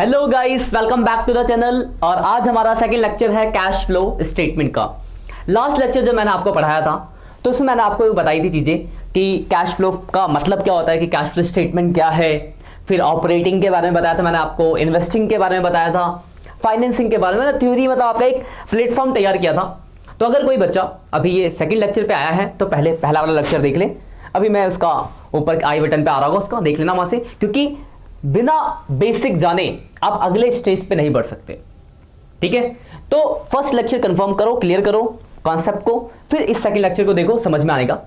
Hello guys, welcome back to the channel. और आज हमारा सेकंड लेक्चर है कैश फ्लो स्टेटमेंट का। लास्ट लेक्चर जो मैंने आपको पढ़ाया था तो उसमें मैंने आपको बताई थी चीजें कि कैश फ्लो का मतलब क्या होता है, कि कैश फ्लो स्टेटमेंट क्या है। फिर ऑपरेटिंग के बारे में बताया था मैंने आपको, इन्वेस्टिंग के बारे में बताया था, फाइनेंसिंग के बारे में थ्योरी, मतलब आपका एक प्लेटफॉर्म तैयार किया था। तो अगर कोई बच्चा अभी ये सेकंड लेक्चर पे आया है तो पहले पहला वाला लेक्चर देख ले। अभी मैं उसका ऊपर आई बटन पे आ रहा होगा, उसका देख लेना वहां से, क्योंकि बिना बेसिक जाने आप अगले स्टेज पे नहीं बढ़ सकते। ठीक है, तो फर्स्ट लेक्चर कंफर्म करो, क्लियर करो कॉन्सेप्ट को, फिर इस सेकंड लेक्चर को देखो, समझ में आएगा।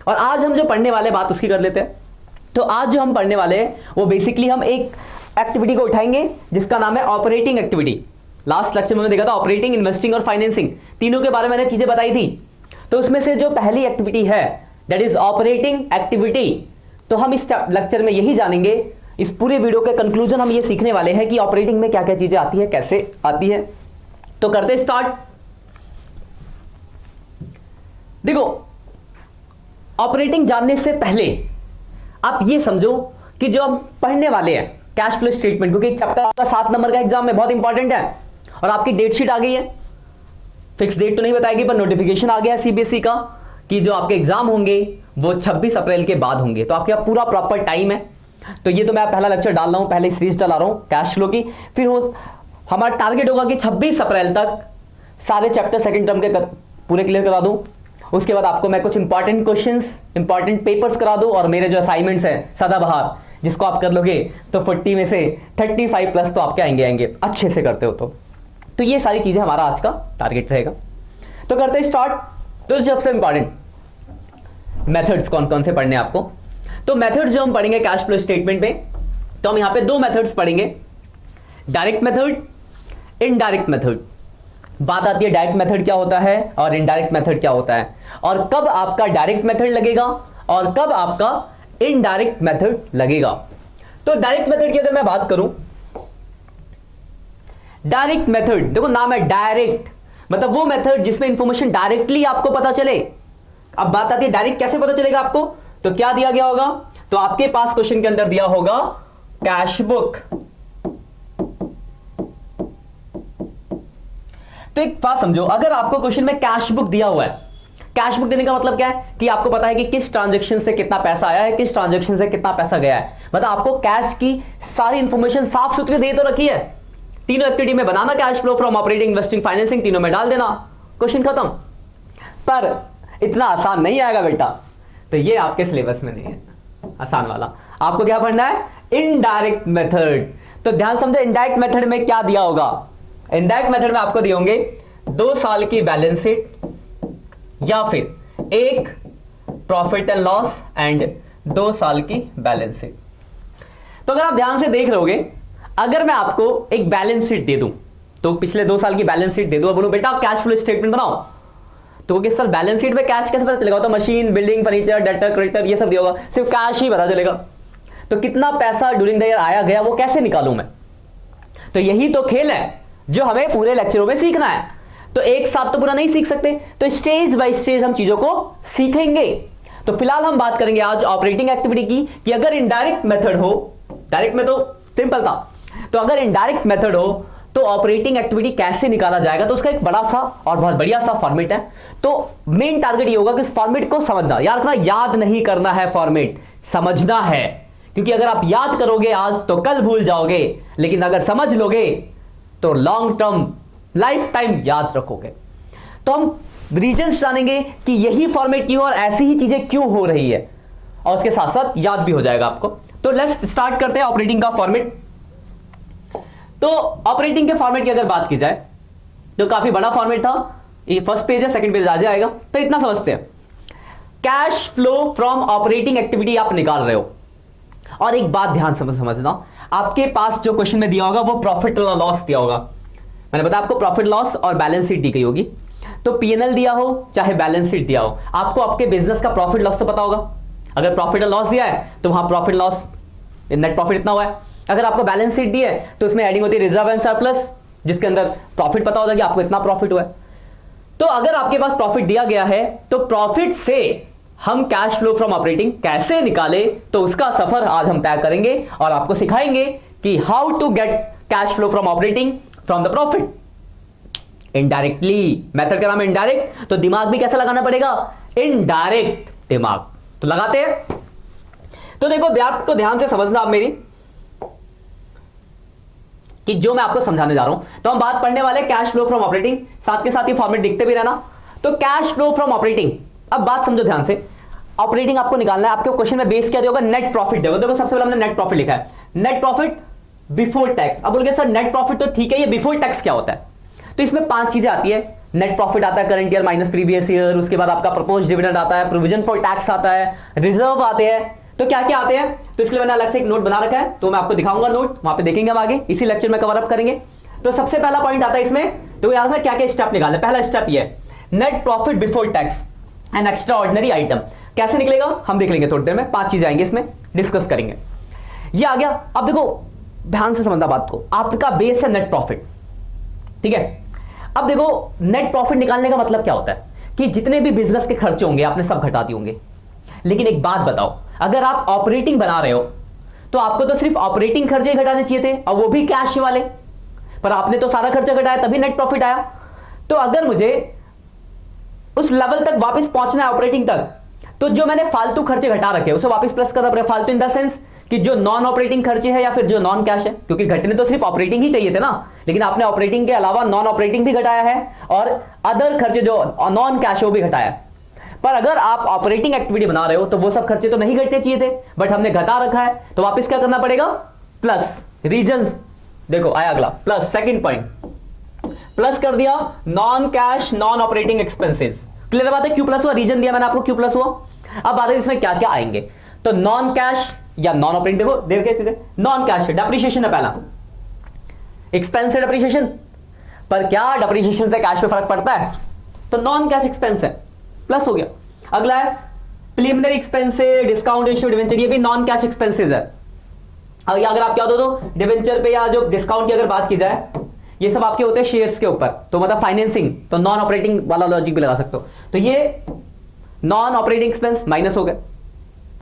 और आज हम जो पढ़ने वाले बात उसकी कर लेते हैं। तो आज जो हम पढ़ने वाले हैं वो बेसिकली हम एक एक्टिविटी को उठाएंगे जिसका नाम है ऑपरेटिंग एक्टिविटी। लास्ट लेक्चर में देखा था ऑपरेटिंग, इन्वेस्टिंग और फाइनेंसिंग, तीनों के बारे में मैंने चीजें बताई थी। तो उसमें से जो पहली एक्टिविटी है दैट इज ऑपरेटिंग एक्टिविटी, तो हम इस लेक्चर में यही जानेंगे। इस पूरे वीडियो के कंक्लूजन हम ये सीखने वाले हैं कि ऑपरेटिंग में क्या क्या चीजें आती है, कैसे आती है। तो करते स्टार्ट। देखो, ऑपरेटिंग जानने से पहले आप ये समझो कि जो हम पढ़ने वाले हैं कैश फ्लो स्टेटमेंट, क्योंकि चैप्टर आपका 7 नंबर का एग्जाम में बहुत इंपॉर्टेंट है और आपकी डेट शीट आ गई है। फिक्स डेट तो नहीं बताएगी पर नोटिफिकेशन आ गया है सीबीएसई का कि जो आपके एग्जाम होंगे वो 26 अप्रैल के बाद होंगे। तो आपके पूरा प्रॉपर टाइम है। तो ये तो मैं पहला लेक्चर डाल रहा हूं, पहले सीरीज चला रहा हूं कैश फ्लो की। फिर हमारा टारगेट होगा कि 26 अप्रैल तक सारे चैप्टर सेकंड टर्म के पूरे क्लियर करा दूं। उसके बाद आपको मैं कुछ इंपॉर्टेंट क्वेश्चंस, इंपॉर्टेंट पेपर्स करा दूं, और मेरे जो असाइनमेंट्स हैं सदाबहार, जिसको आप कर लोगे तो 40 में से 35 प्लस तो आपके आएंगे अच्छे से करते हो तो ये सारी चीजें हमारा आज का टारगेट रहेगा। तो करते हैं स्टार्ट। तो सबसे इंपॉर्टेंट मेथड्स कौन कौन से पढ़ने आपको, तो मेथड्स जो हम पढ़ेंगे कैश फ्लो स्टेटमेंट में, तो हम यहां पे दो मेथड्स पढ़ेंगे, डायरेक्ट मेथड, इनडायरेक्ट मेथड। बात आती है डायरेक्ट मेथड क्या होता है और इनडायरेक्ट मेथड क्या होता है, और कब आपका डायरेक्ट मेथड लगेगा और कब आपका इनडायरेक्ट मेथड लगेगा। तो डायरेक्ट मेथड की अगर मैं बात करूं, डायरेक्ट मेथड, देखो नाम है डायरेक्ट, मतलब वो मेथड जिसमें इंफॉर्मेशन डायरेक्टली आपको पता चले। अब बात आती है डायरेक्ट कैसे पता चलेगा आपको, तो क्या दिया गया होगा, तो आपके पास क्वेश्चन के अंदर दिया होगा कैश बुक। तो एक बात समझो, अगर आपको क्वेश्चन में कैश बुक दिया हुआ है, कैश बुक देने का मतलब क्या है कि आपको पता है कि किस ट्रांजैक्शन से कितना पैसा आया है, किस ट्रांजैक्शन से कितना पैसा गया है, मतलब आपको कैश की सारी इंफॉर्मेशन साफ सुथरी दे तो रखी है। तीनों एक्टिविटी में बनाना cash flow from operating, investing, financing, तीनों में डाल देना, क्वेश्चन खत्म। पर इतना आसान नहीं आएगा बेटा, तो ये आपके सिलेबस में नहीं है आसान वाला। आपको क्या पढ़ना है, इनडायरेक्ट मेथड। तो ध्यान समझो, इनडायरेक्ट मेथड में क्या दिया होगा, इनडायरेक्ट मेथड में आपको दिए होंगे 2 साल की बैलेंस शीट या फिर एक प्रॉफिट एंड लॉस एंड 2 साल की बैलेंस शीट। तो अगर आप ध्यान से देख रहोगे, अगर मैं आपको एक बैलेंस शीट दे दूं, तो पिछले 2 साल की बैलेंस शीट दे दूं, बोलो बेटा कैश फ्लो स्टेटमेंट बनाओ, तो सर बैलेंस शीट में कैश कैसे पता चलेगा, तो machine, building, furniture, debtor, creditor ये सब दिया होगा, सिर्फ कैश ही पता चलेगा। तो कितना पैसा ड्यूरिंग द ईयर आया गया वो कैसे निकालूं मैं। तो यही तो खेल है जो हमें पूरे लेक्चरों में सीखना है। तो एक साथ तो पूरा नहीं सीख सकते, तो स्टेज बाय स्टेज हम चीजों को सीखेंगे। तो फिलहाल हम बात करेंगे आज ऑपरेटिंग एक्टिविटी की, कि अगर इनडायरेक्ट मेथड हो, डायरेक्ट में तो सिंपल था, तो अगर इनडायरेक्ट मेथड हो तो ऑपरेटिंग एक्टिविटी कैसे निकाला जाएगा। तो उसका एक बड़ा सा और बहुत बढ़िया सा फॉर्मेट है। तो मेन टारगेट ये होगा कि इस फॉर्मेट को समझना, याद नहीं करना है, फॉर्मेट समझना है। क्योंकि अगर आप याद करोगे आज तो कल भूल जाओगे, लेकिन अगर समझ लोगे तो लॉन्ग टर्म, लाइफ टाइम याद रखोगे। तो हम रीजंस जानेंगे कि यही फॉर्मेट क्यों और ऐसी ही चीजें क्यों हो रही है, और उसके साथ साथ याद भी हो जाएगा आपको। तो लेट्स स्टार्ट करते हैं ऑपरेटिंग का फॉर्मेट। तो ऑपरेटिंग के फॉर्मेट की अगर बात की जाए तो काफी बड़ा फॉर्मेट था, ये फर्स्ट पेज है, सेकंड पेज आ जाएगा। तो इतना समझते हैं, cash flow from operating activity आप निकाल रहे हो, और एक बात ध्यान से समझना, आपके पास जो क्वेश्चन में दिया होगा वो प्रॉफिट और लॉस दिया होगा। मैंने बताया आपको प्रॉफिट लॉस और बैलेंस शीट दी गई होगी। तो पीएनएल दिया हो चाहे बैलेंस शीट दिया हो, आपको आपके बिजनेस का प्रॉफिट लॉस तो पता होगा। अगर प्रॉफिट और लॉस दिया है तो वहां प्रॉफिट लॉस, नेट प्रॉफिट इतना हुआ है। अगर आपको बैलेंस शीट दी है तो उसमें एडिंग होती है रिजर्व एंड सरप्लस, जिसके अंदर प्रॉफिट पता होता है कि आपको इतना प्रॉफिट हुआ है। तो अगर आपके पास प्रॉफिट दिया गया है तो प्रॉफिट से हम कैश फ्लो फ्रॉम ऑपरेटिंग कैसे निकाले, तो उसका सफर आज हम तय करेंगे और आपको सिखाएंगे कि how to get cash flow from operating from the profit. Indirectly, method का नाम है इनडायरेक्ट, तो दिमाग भी कैसा लगाना पड़ेगा, इनडायरेक्ट दिमाग। तो लगाते हैं। तो देखो बात को ध्यान से समझना आप मेरी, कि जो मैं आपको समझाने जा रहा हूं, तो हम बात पढ़ने वाले कैश फ्लो फ्रॉम ऑपरेटिंग, साथ के साथ ही फॉर्मेट दिखते भी रहना। तो कैश फ्लो फ्रॉम ऑपरेटिंग, अब बात समझो ध्यान से। ऑपरेटिंग आपको निकालना है, आपके क्वेश्चन में बेस क्या दिया होगा, नेट प्रॉफिट देखो। देखो सबसे पहले हमने नेट प्रॉफिट लिखा है, नेट प्रॉफिट बिफोर टैक्स। अब बोलोगे सर नेट प्रॉफिट तो ठीक है, ये बिफोर टैक्स क्या होता है? तो इसमें 5 चीजें आती है। नेट प्रॉफिट आता है current year minus previous year, उसके बाद आपका प्रपोज डिविडेंड आता है, प्रोविजन फॉर टैक्स आता है, रिजर्व आते हैं। तो क्या क्या आते हैं, तो इसलिए मैंने अलग से एक नोट बना रखा है, तो मैं आपको दिखाऊंगा नोट, वहां पे देखेंगे हम आगे, इसी लेक्चर में कवर अप करेंगे। तो सबसे पहला पॉइंट आता है इसमें, तो याद है क्या क्या स्टेप निकालना है। पहला स्टेप ये net profit before tax and extra ordinary item. कैसे निकलेगा हम देख लेंगे थोड़ी देर में, 5 चीजें आएंगे इसमें, डिस्कस करेंगे। ये आ गया। अब देखो ध्यान से समझना बात को, आपका बेस है नेट प्रॉफिट, ठीक है। अब देखो नेट प्रॉफिट निकालने का मतलब क्या होता है, कि जितने भी बिजनेस के खर्चे होंगे आपने सब घटा दिए होंगे। लेकिन एक बात बताओ, अगर आप ऑपरेटिंग बना रहे हो तो आपको तो सिर्फ ऑपरेटिंग खर्चे घटाने चाहिए थे, और वो भी कैश वाले, पर आपने तो सारा खर्चा घटाया तभी नेट प्रॉफिट आया। तो अगर मुझे उस लेवल तक वापस पहुंचना है ऑपरेटिंग तक, तो जो मैंने फालतू खर्चे घटा रखे उसे वापस प्लस करना पड़ेगा। फालतू इन द सेंस कि जो नॉन ऑपरेटिंग खर्चे हैं या फिर जो नॉन कैश है, क्योंकि घटने तो सिर्फ ऑपरेटिंग ही चाहिए थे ना, लेकिन आपने ऑपरेटिंग के अलावा नॉन ऑपरेटिंग भी घटाया है और अदर खर्चे जो नॉन कैश है वो भी घटाया। पर अगर आप ऑपरेटिंग एक्टिविटी बना रहे हो तो वो सब खर्चे तो नहीं घटने चाहिए थे, बट हमने घटा रखा है, तो वापस क्या करना पड़ेगा, प्लस। रीजंस देखो आया अगला, प्लस सेकंड पॉइंट, प्लस कर दिया non cash non operating expenses. Clear बात है, क्यू प्लस हुआ, रीजन दिया मैंने आपको, क्यू प्लस हुआ। अब बात है इसमें क्या क्या आएंगे, तो नॉन कैश या नॉन ऑपरेटिंग, देखो देख के सीधे नॉन कैश है, डेप्रिसिएशन है पहला, एक्सपेंस है डेप्रिसिएशन, पर क्या डेप्रिसिएशन से कैश पे फर्क पड़ता है, तो नॉन कैश एक्सपेंस है, प्लस हो गया। अगला है प्रीलिमिनरी एक्सपेंस है, डिस्काउंट इश्यू डिवेंचर, ये भी नॉन कैश एक्सपेंसेस है। अगर आप क्या दो डिवेंचर पे या जो डिस्काउंट की अगर बात की जाए, ये सब आपके होते हैं शेयर्स के ऊपर, तो मतलब फाइनेंसिंग, तो नॉन ऑपरेटिंग वाला लॉजिक भी लगा सकते हो। तो ये नॉन ऑपरेटिंग एक्सपेंस माइनस हो गए,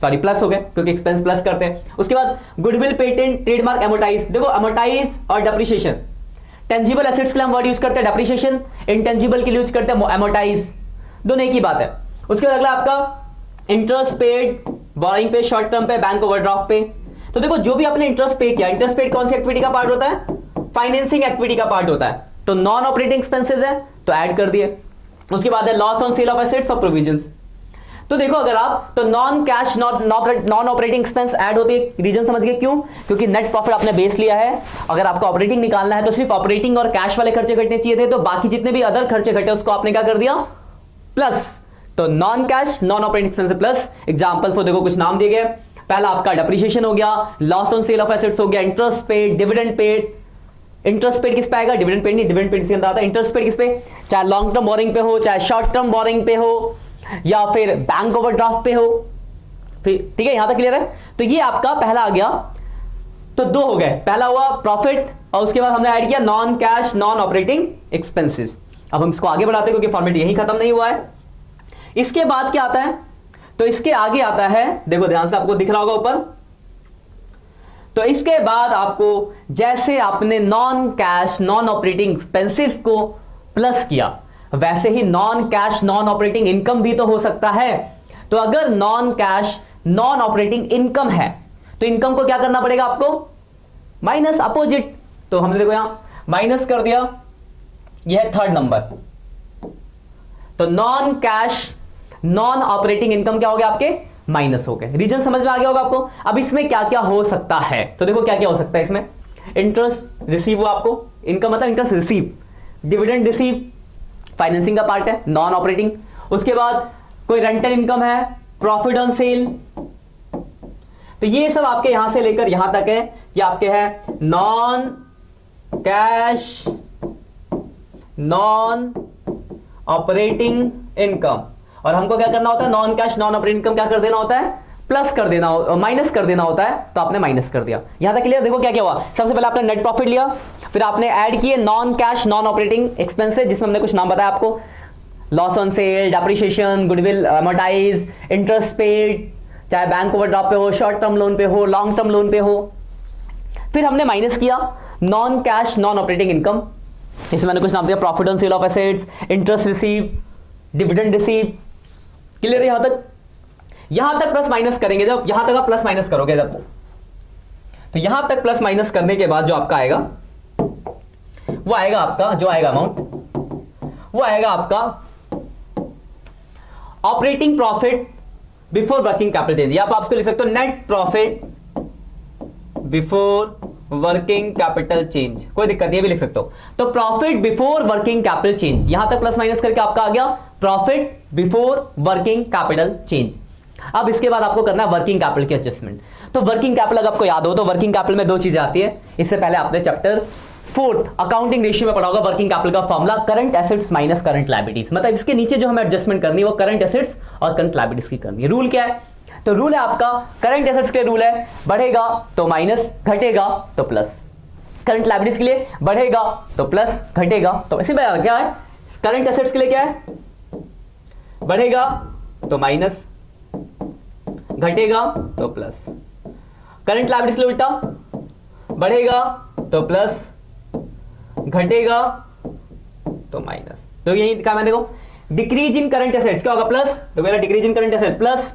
सॉरी प्लस हो गए, क्योंकि एक्सपेंस प्लस करते हैं। उसके बाद गुडविल, पेटेंट, ट्रेडमार्क, एमोटाइज। देखो एमोटाइज और डेप्रिसिएशन, टेंजिबल एसेट्स के लिए हम वर्ड यूज करते हैं डेप्रिसिएशन, इंटेंजिबल के लिए यूज करते हैं एमोटाइज, दोनों एक ही बात है। उसके बाद अगला आपका इंटरेस्ट पेड, बोरिंग पे, शॉर्ट टर्म पे, बैंक ओवरड्राफ्ट पे। तो देखो जो भी आपने इंटरेस्ट पे किया, इंटरेस्ट पेड कौन सी एक्टिविटी का पार्ट होता है, फाइनेंसिंग एक्टिविटी का पार्ट होता है, तो नॉन ऑपरेटिंग एक्सपेंसेस है, तो ऐड कर दिए। उसके बाद है loss on sale of assets और प्रोविजंस। तो देखो अगर आप, तो non cash non operating expense add होती है, रीजन समझ गए क्यों, क्योंकि नेट प्रॉफिट आपने बेस लिया है। अगर आपको ऑपरेटिंग निकालना है तो सिर्फ ऑपरेटिंग और कैश वाले खर्चे घटने चाहिए थे, तो बाकी जितने भी अदर खर्चे घटे उसको आपने क्या कर दिया, प्लस। तो non cash non operating expense plus. Examples को देखो कुछ नाम दिए गए, पहला आपका डेप्रिसिएशन हो गया, loss on sale of assets हो गया, interest paid, dividend paid. Interest paid किस पे आएगा, डिविडेंड पेड नहीं, डिविडेंड पेड इसके अंदर आता है। इंटरेस्ट पेड किस पे, चाहे लॉन्ग टर्म बोरिंग पे हो, चाहे शॉर्ट टर्म बोरिंग पे हो, या फिर बैंक ओवरड्राफ्ट पे हो, फिर ठीक है, यहां तक क्लियर है। तो ये आपका पहला आ गया, तो 2 हो गए, पहला हुआ प्रॉफिट और उसके बाद हमने ऐड किया non cash non operating expenses. अब हम इसको आगे बढ़ाते हैं क्योंकि फॉर्मेट यही खत्म नहीं हुआ है। इसके बाद क्या आता है, तो इसके आगे आता है, देखो ध्यान से आपको दिख रहा होगा ऊपर, तो इसके बाद आपको जैसे आपने non cash non operating expenses को प्लस किया, वैसे ही non cash non operating income भी तो हो सकता है। तो अगर non cash non operating income है तो इनकम को क्या करना पड़ेगा आपको, माइनस, अपोजिट। तो हमने देखो यहां माइनस कर दिया, यह है थर्ड नंबर। तो non cash non operating income क्या हो गया आपके, माइनस हो गए। रीजन समझ में आ गया होगा आपको। अब इसमें क्या क्या हो सकता है, तो देखो क्या क्या हो सकता है इसमें। इंटरेस्ट रिसीव हुआ आपको, इनकम मतलब interest receive, dividend receive, financing का पार्ट है नॉन ऑपरेटिंग। उसके बाद कोई रेंटल इनकम है, प्रॉफिट ऑन सेल। तो ये सब आपके यहां से लेकर यहां तक है, ये आपके है non cash non operating income. और हमको क्या करना होता है, non cash non operating income क्या कर देना होता है, प्लस कर देना, माइनस कर देना होता है। तो आपने माइनस कर दिया, यहां तक क्लियर। देखो क्या क्या हुआ, सबसे पहले आपने नेट प्रॉफिट लिया, फिर आपने ऐड किए non cash non operating expenses, जिसमें हमने कुछ नाम बताया आपको, loss on sale, depreciation, goodwill, amortise, interest paid, चाहे बैंक ओवरड्राफ्ट पे हो, शॉर्ट टर्म लोन पे हो, लॉन्ग टर्म लोन पे हो। फिर हमने माइनस किया non cash non operating income, इसमें मैंने कुछ नाम दिया, profit on sale of assets, interest receive, dividend receive. Clear है यहां तक? यहां तक प्लस माइनस करेंगे, जब यहां तक आप प्लस माइनस करोगे जब, तो यहां तक प्लस माइनस करने के बाद जो आपका आएगा वो आएगा आपका, जो आएगा अमाउंट वो आएगा आपका operating profit before working capital change, या आप उसको लिख सकते हो net profit before working capital change, कोई दिक्कत नहीं, भी लिख सकते हो। तो profit before working capital change, यहां तक प्लस माइनस करके आपका आ गया profit before working capital change. अब इसके बाद आपको करना है वर्किंग कैपिटल की एडजस्टमेंट। तो वर्किंग कैपिटल अगर आपको याद हो तो वर्किंग कैपिटल में दो चीजें आती है। इससे पहले आपने चैप्टर 4 अकाउंटिंग रेशियो में पढ़ा होगा वर्किंग कैपिटल का formula current assets minus current liabilities, मतलब इसके नीचे जो हमें एडजस्टमेंट करनी है वो करंट एसेट्स और करंट लायबिलिटीज की करनी है। रूल क्या है? तो रूल है आपका करंट एसेट्स के रूल है बढ़ेगा तो माइनस, घटेगा तो प्लस। करंट लायबिलिटीज के लिए बढ़ेगा तो प्लस, घटेगा तो, इसी में क्या है? करंट एसेट्स के लिए क्या है? बढ़ेगा तो माइनस, घटेगा तो प्लस। करंट लायबिलिटीज के लिए उल्टा, बढ़ेगा तो प्लस, घटेगा तो माइनस। तो यही कहा मैंने, देखो डिक्रीज इन करंट एसेट्स क्या होगा? प्लस, तो मेरा decrease in current assets plus,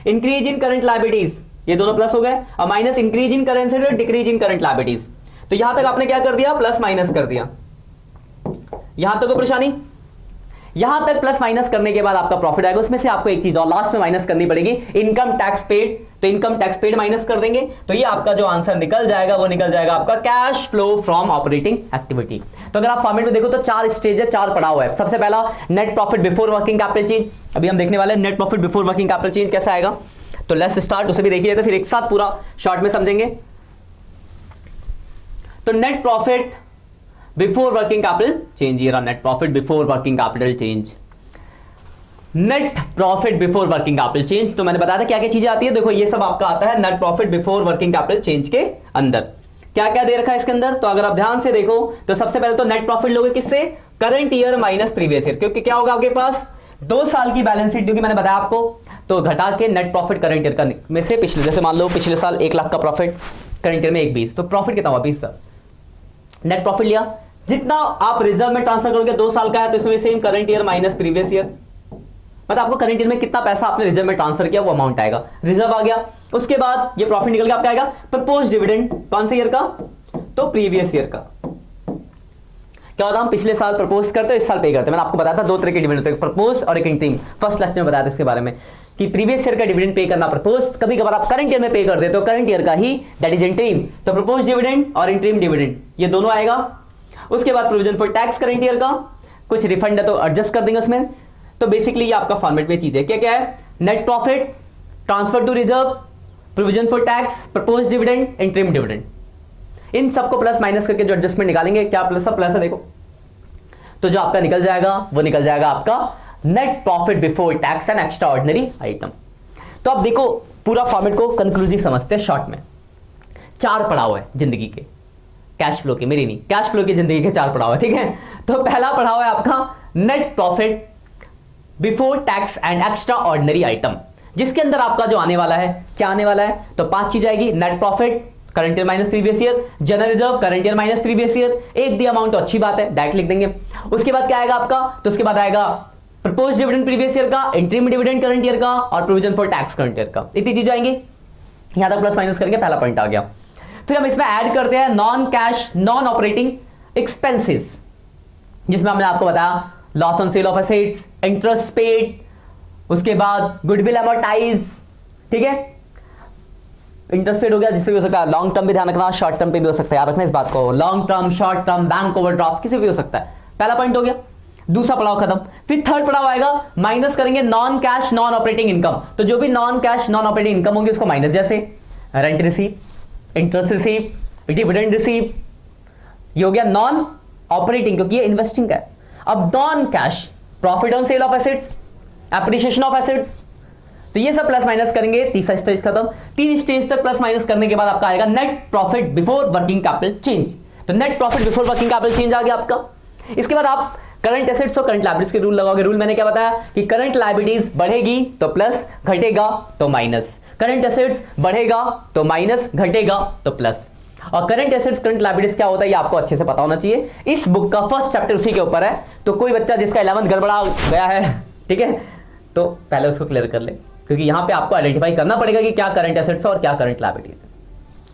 increase in current liabilities ये दोनों प्लस हो गए, और minus increase in current assets, decrease in current liabilities. तो यहां तक आपने क्या कर दिया? प्लस माइनस कर दिया। यहां तक कोई परेशानी? यहां तक प्लस माइनस करने के बाद आपका प्रॉफिट आएगा, उसमें से आपको एक चीज और लास्ट में माइनस करनी पड़ेगी, इनकम टैक्स पेड। तो इनकम टैक्स पेड माइनस कर देंगे, तो ये आपका जो आंसर निकल जाएगा वो निकल जाएगा आपका cash flow from operating activity. तो अगर आप फॉर्मेट में देखो तो 4 स्टेज है, 4 पड़ाव है। सबसे पहला net profit before working capital change, अभी हम देखने वाले हैं net profit before working capital change कैसा आएगा। तो लेट्स स्टार्ट, उसे भी देखिए तो फिर एक साथ पूरा शॉर्ट में समझेंगे। तो net profit before working capital change, ये रहा net profit before working capital change. Net profit before working capital change, तो मैंने बताया था क्या क्या चीजें आती है। देखो ये सब आपका आता है net profit before working capital change के अंदर। क्या क्या दे रखा है इसके अंदर? तो अगर आप ध्यान से देखो तो सबसे पहले तो नेट प्रॉफिट लोगे किससे? Current year minus previous year, क्योंकि क्या होगा आपके पास 2 साल की बैलेंस शीट, क्योंकि मैंने बताया आपको, तो घटा के नेट प्रॉफिट करंट ईयर का में से पिछले, जैसे मान लो पिछले साल 1 लाख का प्रॉफिट, करंट ईयर में 1,20, तो प्रॉफिट कितना हुआ? 20 सर। नेट प्रॉफिट लिया, जितना आप रिजर्व में ट्रांसफर करोगे 2 साल का है तो इसमें same current year minus previous year, मतलब आपको करंट ईयर में कितना पैसा आपने रिजर्व में ट्रांसफर किया वो अमाउंट आएगा, रिजर्व आ गया। उसके बाद ये प्रॉफिट निकल के आपका आएगा प्रपोज डिविडेंड, कौन से ईयर का? तो प्रीवियस ईयर का। क्या होता है? हम पिछले साल प्रपोज करते हैं, इस साल पे करते हैं। मैंने आपको बताया था 2 तरह के डिविडेंड होते हैं, प्रपोज और एक इंटरिम। फर्स्ट लेक्चर में बताया था इसके बारे में कि प्रीवियस ईयर का डिविडेंड पे करना प्रपोज, कभी कभार आप करंट ईयर में पे कर देते हो करंट ईयर का ही, दैट इज इंटरिम। तो प्रपोज डिविडेंड और इंटरिम डिविडेंड ये दोनों आएगा। उसके बाद provision for tax current year का, कुछ रिफंड है तो एडजस्ट कर देंगे उसमें। तो बेसिकली ये आपका फॉर्मेट में चीज है। क्या क्या है? Net profit, transfer to reserve, provision for tax, propose dividend, interim dividend, इन सबको प्लस माइनस करके जो एडजस्टमेंट निकालेंगे, क्या प्लस, सब प्लस है देखो, तो जो आपका निकल जाएगा वो निकल जाएगा आपका net profit before tax and extra ordinary item. तो अब देखो पूरा फॉर्मेट को कंक्लूसिव समझते हैं शॉर्ट में। 4 पड़ाव है जिंदगी के, कैश फ्लो के, मेरी नहीं, कैश फ्लो की जिंदगी के 4 पड़ाव है, ठीक है। तो पहला पड़ाव है आपका net profit before tax and extra ordinary item, जिसके अंदर आपका जो आने वाला है, क्या आने वाला है? तो 5 चीज आएगी। Net profit current year minus previous year, general reserve current year minus previous year, एक दी अमाउंट तो अच्छी बात है, डायरेक्ट लिख देंगे। उसके बाद क्या आएगा आपका? तो उसके बाद आएगा प्रपोज डिविडेंड प्रीवियस ईयर का, इंटरिम डिविडेंड करंट ईयर का, और provision for tax current year का। इतनी चीजें आएंगी। यहां तक प्लस माइनस करेंगे, पहला पॉइंट आ गया। फिर हम इसमें ऐड करते हैं non cash non operating expenses, जिसमें हमने आपको बताया loss on sale of assets, interest paid, उसके बाद गुडविल अमोर्टाइज, ठीक है, इंटरेस्ट पेड हो गया, जिससे भी हो सकता है। लॉन्ग टर्म भी ध्यान रखना, शॉर्ट टर्म पे भी हो सकता है, याद रखना इस बात को, long term, short term, bank overdraft, किसी भी हो सकता है। पहला पॉइंट हो गया, दूसरा पड़ाव खत्म। फिर थर्ड पड़ाव आएगा, माइनस करेंगे non cash non operating income. तो जो भी non cash non operating income होगी उसको माइनस, जैसे rent receive, interest receive, dividend receive, ये हो गया नॉन ऑपरेटिंग, क्योंकि ये इन्वेस्टिंग है। अब non cash profit on sale of assets, appreciation of assets, तो ये सब प्लस माइनस करेंगे, तीसरा स्टेज खत्म। 3 स्टेज तक प्लस माइनस करने के बाद आपका आएगा net profit before working capital change. तो net profit before working capital change आ गया आपका। इसके बाद आप करंट एसेट्स और करंट लायबिलिटीज के रूल लगाओगे। रूल मैंने क्या बताया कि करंट लायबिलिटीज बढ़ेगी तो प्लस, घटेगा तो माइनस, करंट एसेट्स बढ़ेगा तो माइनस, घटेगा तो प्लस। और करंट एसेट्स करंट लायबिलिटीज क्या होता है ये आपको अच्छे से पता होना चाहिए। इस बुक का फर्स्ट चैप्टर उसी के ऊपर है, तो कोई बच्चा जिसका 11th गड़बड़ा गया है, ठीक है, तो पहले उसको क्लियर कर ले, क्योंकि यहां पे आपको आइडेंटिफाई करना पड़ेगा कि क्या करंट एसेट्स है और क्या करंट लायबिलिटीज है।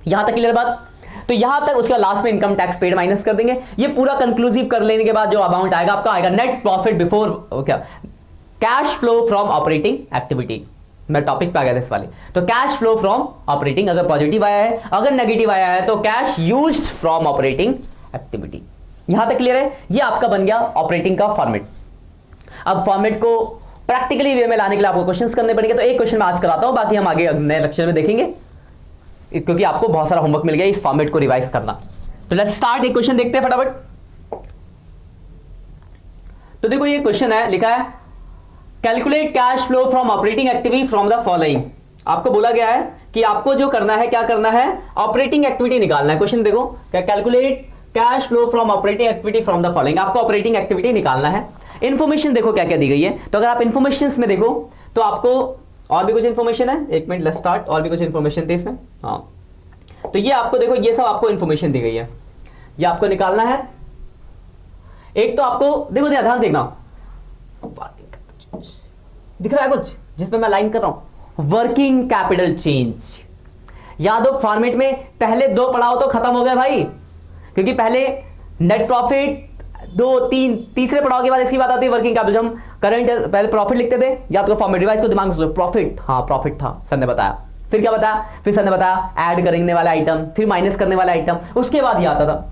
यहां तक क्लियर बात? तो यहां तक, उसका लास्ट में इनकम टैक्स पेड माइनस कर देंगे। ये पूरा कंक्लूसिव कर लेने के बाद जो अमाउंट आएगा आपका आएगा नेट प्रॉफिट बिफोर क्या, cash flow from operating activity. मैं टॉपिक पे आ गया था इस वाले। तो कैश फ्लो फ्रॉम ऑपरेटिंग अगर पॉजिटिव आया है, अगर नेगेटिव आया है तो cash used from operating activity. यहां तक क्लियर है? ये आपका बन गया ऑपरेटिंग का फॉर्मेट। अब फॉर्मेट को प्रैक्टिकली वे में लाने के लिए आपको क्वेश्चंस करने पड़ेंगे, तो एक क्वेश्चन मैं आज कराता हूं, बाकी हम आगे नए लेक्चर में देखेंगे, क्योंकि आपको बहुत सारा होमवर्क मिल गया इस फॉर्मेट को रिवाइज करना। तो लेट्स स्टार्ट। एक क्वेश्चन देखते हैं फटाफट। तो देखो ये क्वेश्चन है, लिखा है calculate cash flow from operating activity from the following. आपको बोला गया है कि आपको जो करना है, क्या करना है, ऑपरेटिंग एक्टिविटी निकालना है। क्वेश्चन देखो क्या, calculate cash flow from operating activity from the following. आपको ऑपरेटिंग एक्टिविटी निकालना है। इंफॉर्मेशन देखो क्या क्या दी गई है। तो अगर आप इंफॉर्मेशन में देखो तो आपको और भी कुछ इंफॉर्मेशन है। एक मिनट, लेट्स स्टार्ट। और भी कुछ इंफॉर्मेशन थी इसमें, हाँ। तो ये आपको देखो, ये सब आपको इंफॉर्मेशन दी गई है, ये आपको निकालना है। एक तो आपको देखो, ध्यान से देखना, दिख रहा है कुछ जिसमें मैं लाइन कर रहा हूं, वर्किंग कैपिटल चेंज। याद हो फॉर्मेट में पहले दो पढ़ाओ तो खत्म हो गया भाई, क्योंकि पहले नेट प्रॉफिट, दो तीन, तीसरे पढ़ाओ के बाद इसकी बात आती है वर्किंग कैपिटल। हम करंट पहले प्रॉफिट लिखते थे, याद करो फॉर्मेट, रिवाइज को दिमाग में सोचो। प्रॉफिट, हाँ प्रॉफिट था, सर ने बताया। फिर क्या बताया, फिर सर ने बताया ऐड करने वाला आइटम, फिर माइनस करने वाला आइटम, उसके बाद ये आता था।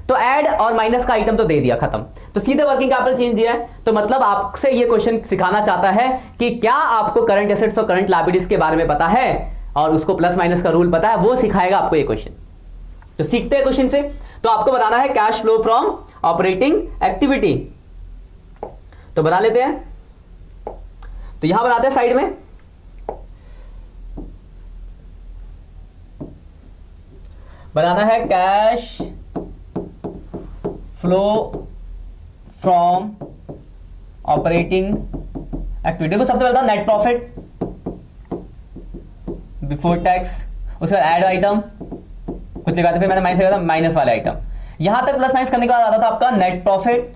तो ऐड और माइनस का आइटम तो दे दिया, खत्म। तो सीधे वर्किंग कैपिटल चेंज दिया है। तो मतलब आपसे ये क्वेश्चन सिखाना चाहता है कि क्या आपको करंट एसेट्स और करंट लायबिलिटीज के बारे में पता है और उसको प्लस माइनस का रूल पता है, वो सिखाएगा आपको ये क्वेश्चन। तो सीखते हैं क्वेश्चन से। तो आपको बनाना है cash flow from operating activity. तो बना लेते हैं। तो यहां बनाते हैं साइड में, बनाना है cash flow from operating activity को। सबसे पहले था नेट प्रॉफिट बिफोर टैक्स, उसके बाद ऐड आइटम कुछ लिखा था, फिर मैंने माइनस लिखा था माइनस वाले आइटम। यहां तक प्लस माइनस करने के बाद आता था आपका net profit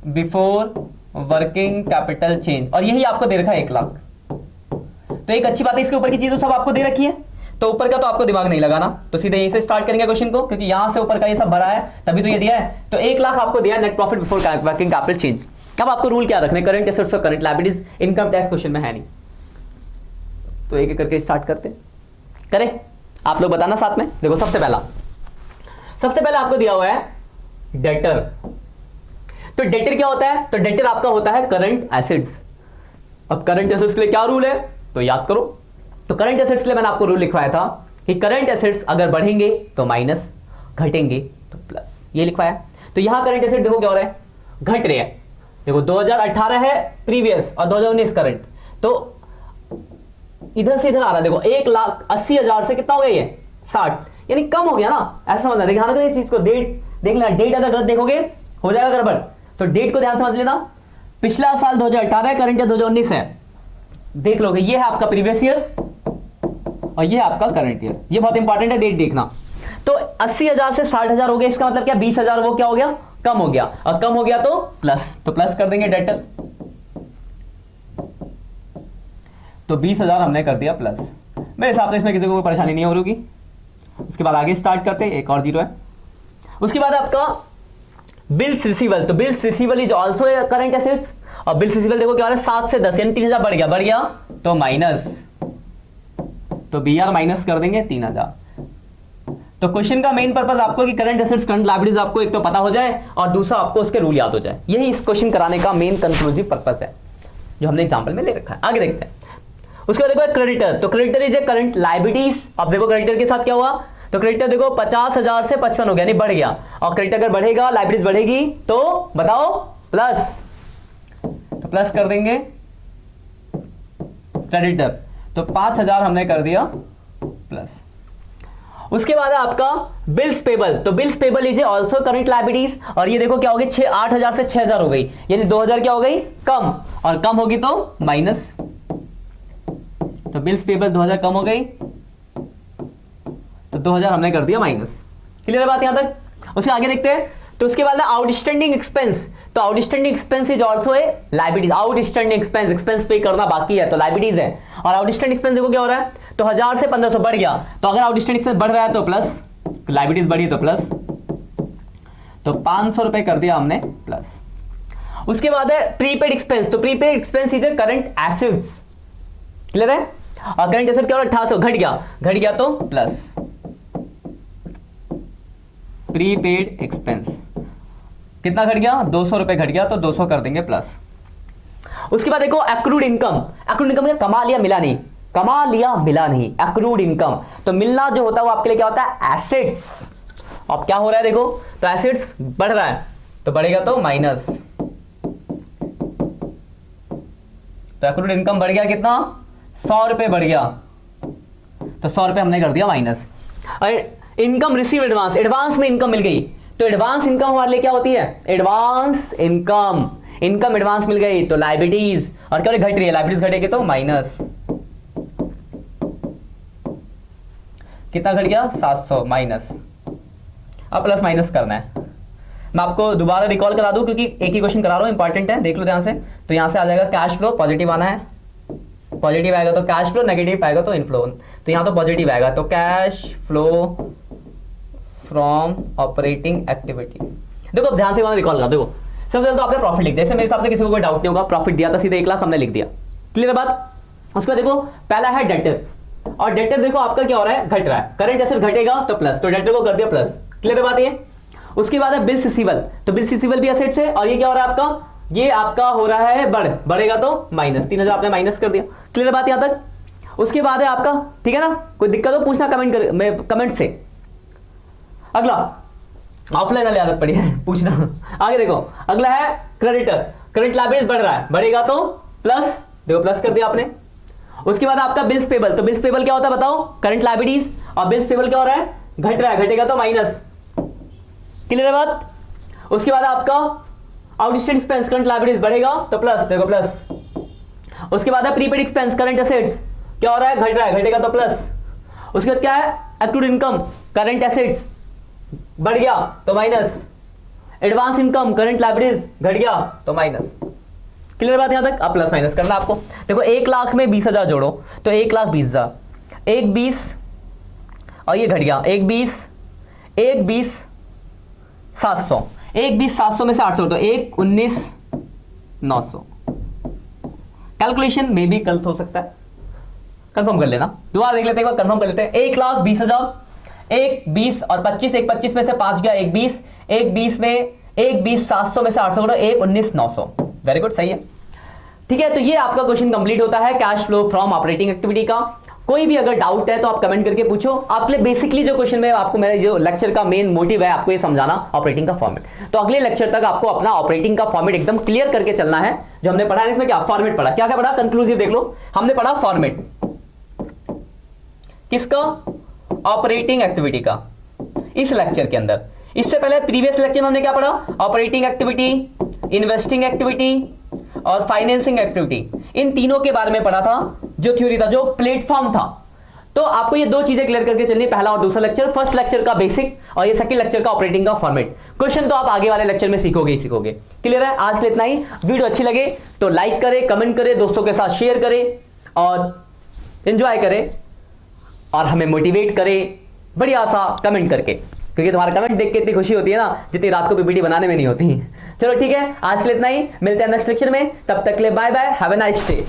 before working capital change, और यही आपको दे रखा है 1 लाख। तो एक अच्छी बात है, इसके ऊपर की चीज तो सब आपको दे रखी है, तो ऊपर का तो आपको दिमाग नहीं लगाना। तो सीधे यहीं से स्टार्ट करेंगे क्वेश्चन को, क्योंकि यहां से ऊपर का ये सब भरा है तभी तो ये दिया है। तो 1 लाख आपको दिया है net profit before working capital change. अब आपको रूल क्या रखने, करंट एसेट्स और current liabilities. Income tax question में है नहीं, तो एक एक करके स्टार्ट करते करें। आप लोग बताना साथ में। देखो सबसे पहले आपको दिया हुआ है डेटर। तो डेटर क्या होता है, तो डेटर आपका होता है करंट एसेट्स। अब करंट एसेट्स के लिए क्या रूल है, तो याद करो। तो करंट एसेट्स के लिए मैंने आपको रूल लिखवाया था कि करंट एसेट्स अगर बढ़ेंगे तो माइनस, घटेंगे तो प्लस, ये लिखवाया। तो यहां करंट एसेट देखो क्या हो रहा है, घट रहे हैं। देखो 2018 है प्रीवियस और 2019 करंट, तो इधर से इधर आ रहा है। देखो 1,80,000 से कितना हो गया ये 60, यानी कम हो गया ना, ऐसा समझना। ध्यान रखना इस चीज को, डेट देख लेना, डेट अगर गलत देखोगे हो जाएगा गड़बड़। तो डेट को ध्यान समझ लेना। पिछला साल 2018 है, करंट ईयर 2019 है, देख लोगे ये है आपका प्रीवियस ईयर और ये है आपका करंट ईयर। ये बहुत इंपॉर्टेंट है, डेट देखना। तो 80,000 से 60,000 हो गया, इसका मतलब क्या 20,000 वो क्या हो गया, कम हो गया, और कम हो गया तो प्लस, तो प्लस कर देंगे डेटर। तो 20,000 हमने कर दिया प्लस। मेरे हिसाब से इसमें किसी को कोई परेशानी नहीं हो रही। उसके बाद आगे स्टार्ट करते हैं, एक और जीरो है। उसके बाद आपका बिल्स रिसीवल। तो bills रिसीवल is also current assets, और बिल्स रिसीवल देखो क्या हो रहा है 7 से 10, यानी 3,000 बढ़ गया तो माइनस, तो BR माइनस कर देंगे 3,000। तो क्वेश्चन का मेन पर्पस आपको कि करंट एसेट्स करंट लायबिलिटीज आपको एक तो पता हो जाए और दूसरा आपको उसके रूल याद हो जाए। यही इस क्वेश्चन कराने का मेन कंक्लूसिव पर्पस है जो हमने एग्जांपल में ले रखा है। आगे देखते हैं। उसके बाद देखो क्रेडिटर। तो creditor is a current liabilities. अब देखो क्रेडिटर के साथ क्या हुआ, तो क्रेडिटर देखो 50,000 से 55 हो गया, नहीं बढ़ गया, और क्रेडिटर अगर बढ़ेगा लायबिलिटीज बढ़ेगी तो बताओ प्लस, तो प्लस कर देंगे क्रेडिटर। तो 5,000 हमने कर दिया प्लस। उसके बाद है आपका बिल्स पेबल। तो bills payable is also current liabilities, और ये देखो क्या हो गई 8,000 से 6,000 हो गई, यानी 2,000 क्या हो गई कम, और कम होगी तो माइनस। तो बिल्स पेबल 2,000 कम हो गई 2000 हमने कर दिया माइनस। क्लियर है बात यहां तक? उसके आगे देखते हैं। तो उसके बाद आउटस्टैंडिंग एक्सपेंस, तो outstanding expense is also a liabilities. Outstanding expense, expense पे करना बाकी है तो लायबिलिटीज है। और आउटस्टैंडिंग एक्सपेंस देखो क्या हो रहा है, तो 1000 से 1500 बढ़ गया, तो अगर आउटस्टैंडिंग एक्सपेंस बढ़ रहा है तो प्लस, लायबिलिटीज बढ़ी तो प्लस, तो 500 रुपए कर दिया हमने प्लस। उसके बाद है प्रीपेड एक्सपेंस, तो prepaid expense is a current assets. Clear है? और करंट एसेट क्या हो रहा है, 1800 घट गया तो प्लस। प्रीपेड एक्सपेंस कितना घट गया, 200 रुपए घट गया तो 200 कर देंगे प्लस। उसके बाद देखो एक्रूड इनकम, एक्रूड इनकम कमा लिया मिला नहीं, कमा लिया मिला नहीं, एक्रूड इनकम। तो मिलना जो होता है वो आपके लिए क्या होता है, एसेट्स। अब क्या हो रहा है देखो, तो एसेट्स बढ़ रहा है तो बढ़ेगा तो माइनस, तो एक्रूड इनकम बढ़ गया कितना, 100 रुपए बढ़ गया, तो 100 रुपए हमने कर दिया माइनस। और इनकम रिसीव एडवांस, एडवांस में इनकम मिल गई, तो एडवांस इनकम हमारे लिए क्या होती है, एडवांस इनकम। इनकम एडवांस मिल गई तो लायबिलिटीज, और क्या घट रही है, लायबिलिटीज घटेगी तो माइनस। कितना घट गया, 700 माइनस। अब प्लस माइनस करना है। मैं आपको दोबारा रिकॉल करा दूं क्योंकि एक ही क्वेश्चन करा रहा हूं, इंपॉर्टेंट है, देख लो ध्यान से। तो यहां से आ जाएगा कैश फ्लो, पॉजिटिव आना है, पॉजिटिव आएगा तो कैश फ्लो, नेगेटिव आएगा तो इनफ्लो। तो यहां तो पॉजिटिव आएगा, तो cash flow from operating activity. देखो ध्यान से रिकॉल करा, देखो सबसे पहले तो आपने प्रॉफिट लिख दिया, जैसे मेरे हिसाब से किसी को कोई डाउट नहीं होगा, प्रॉफिट दिया था सीधे 1 लाख हमने लिख दिया। क्लियर है बात? उसके बाद देखो पहला है डेटर, और डेटर देखो आपका क्या हो रहा है, घट रहा है, करंट एसेट घटेगा तो प्लस, तो डेटर को कर दिया प्लस। क्लियर है बात ये? उसके बाद है बिल्स रिसीवल, तो बिल्स रिसीवल भी एसेट्स है, और ये क्या हो रहा है आपका, ये आपका हो रहा है बढ़ेगा तो माइनस, 3000 आपने माइनस कर दिया। क्लियर है बात यहां तक? उसके बाद है आपका, ठीक है ना, कोई दिक्कत हो पूछना कमेंट से। अगला ऑफलाइन वाली आदत पड़ी है पूछना। आगे देखो अगला है क्रेडिटर, करंट लायबिलिटीज बढ़ रहा है, बढ़ेगा तो प्लस, देखो प्लस कर दिया आपने। उसके बाद आपका बिल्स पेबल, तो बिल्स पेबल क्या होता है बताओ, करंट लायबिलिटीज, और बिल्स पेबल क्या हो रहा है, घट रहा है, घटेगा तो माइनस। क्लियर है बात? उसके बाद आपका आउटस्टैंडिंग एक्सपेंस, करंट लायबिलिटीज बढ़ेगा तो प्लस, देखो प्लस। उसके बाद है प्रीपेड एक्सपेंस, करंट एसेट्स क्या हो रहा है, घट रहा है, घटेगा तो प्लस। उसके बाद क्या है, एक्रूड इनकम, करंट एसेट्स बढ़ गया तो minus, advance income, current liabilities घट गया तो माइनस। क्लियर बात यहां तक? अब प्लस माइनस करना आपको। देखो 1 लाख में 20,000 जोड़ो तो 1,20,000, 1,20 और ये घट गया, 1,20 700, 1,20 700 में से 800 तो 1,19 900। कैलकुलेशन में भी गलत हो सकता है, कंफर्म कर लेना, दोबारा देख लेते हैं, कंफर्म कर लेते हैं। 1,20,000, 1,20 और 25, 1,25 में से 5 गया 1,20, 1,20 में 1,20 700 में से 800 करो 1,19 900। वेरी गुड, सही है, ठीक है। तो ये आपका क्वेश्चन कंप्लीट होता है cash flow from operating activity का। कोई भी अगर डाउट है तो आप कमेंट करके पूछो। आपके लिए बेसिकली जो क्वेश्चन में आपको, मेरे जो लेक्चर का मेन मोटिव है आपको ये समझाना ऑपरेटिंग का फॉर्मेट। तो अगले लेक्चर तक आपको अपना ऑपरेटिंग का फॉर्मेट एकदम क्लियर करके चलना है। जो हमने पढ़ा है इसमें क्या फॉर्मेट पढ़ा, क्या क्या पढ़ा, कंक्लूसिव देख लो। हमने पढ़ा फॉर्मेट किसका, ऑपरेटिंग एक्टिविटी का, इस लेक्चर के अंदर। इससे पहले प्रीवियस लेक्चर में हमने क्या पढ़ा, ऑपरेटिंग एक्टिविटी, इन्वेस्टिंग एक्टिविटी और फाइनेंसिंग एक्टिविटी, इन तीनों के बारे में पढ़ा था, जो थ्योरी था, जो प्लेटफॉर्म था। तो आपको ये 2 चीजें क्लियर करके चलनी, पहला और दूसरा लेक्चर, फर्स्ट लेक्चर का बेसिक और ये सेकंड लेक्चर का ऑपरेटिंग का फॉर्मेट। क्वेश्चन तो आप आगे वाले लेक्चर में सीखोगे ही सीखोगे। क्लियर है? आज के लिए इतना ही। वीडियो अच्छी लगे तो लाइक करें, कमेंट करें, दोस्तों के साथ शेयर करें और एंजॉय करें और हमें मोटिवेट करें बढ़िया सा कमेंट करके, क्योंकि तुम्हारा कमेंट देख के इतनी खुशी होती है ना जितनी रात को पीपीटी बनाने में नहीं होती। चलो ठीक है, आज के लिए इतना ही, मिलते हैं नेक्स्ट लेक्चर में, तब तक के लिए bye bye, have a nice day.